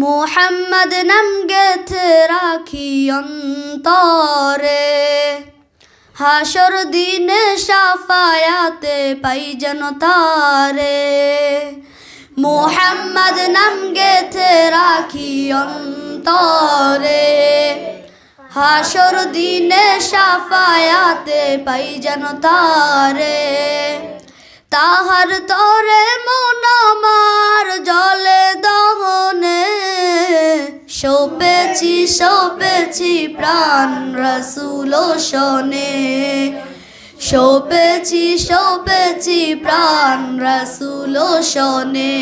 মুহাম্মদ নাম গেথে রাখি অন্তরে, হাসর দিনে শাফায়াতে পাই যেন তারে। মুহাম্মদ নাম গেথে রাখি অন্তরে, হাসর দিনে শাফায়াতে পাই যেন তারে। তাহার তরে মন আমার জলে দহনে, সপেছি সপেছি প্রাণ রসুল শনে। সপেছি সপেছি প্রাণ রসুল শনে,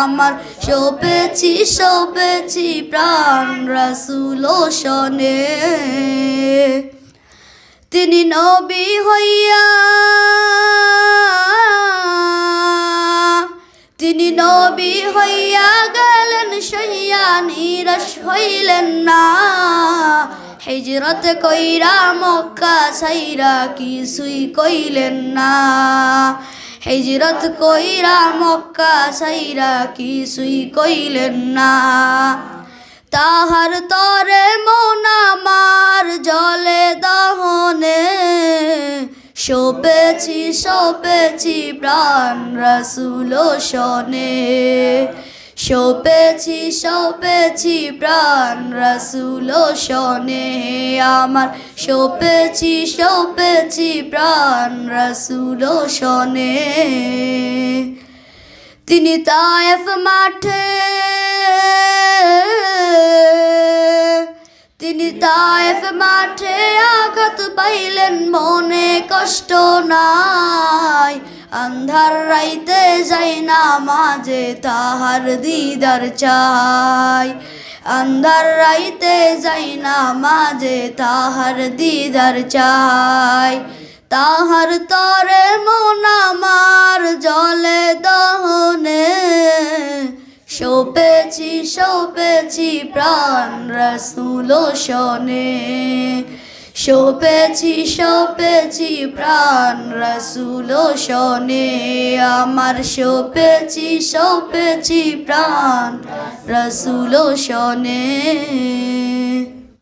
আমার সপেছি সপেছি প্রাণ রসুল শনে। তিনি নবী হইয়া, তিনি নবী হইয়া গেলেন সইয়া, নিরাশ হইলেন না। হিজরত কইরা মক্কা ছাইরা কিছুই কইলেন না। হিজরত কইরা মক্কা ছাইরা কিছুই কইলেন না। তাহার তরে মন আমার জলে দহনে, সপেছি সপেছি প্রাণ রসুল শনে। সপেছি সপেছি প্রাণ রসুল শনে, আমার সপেছি সপেছি প্রাণ রসুল শনে। তিনি তায়েফ মাঠে, তিনি তায়েফ মাঠে আঘাত পাইলেন, মনে কষ্ট নাই। আন্ধার রাইতে যাই নামাজে তাহার দিদার চাই। আন্ধার রাইতে যাই নামাজে তাহার দিদার চাই। তাহার তরে মন আমার জলে দহনে, সপেছি সপেছি প্রাণ রসুল শনে। সপেছি সপেছি প্রাণ রসুল শনে, আমার সপেছি সপেছি প্রাণ রসুল শনে।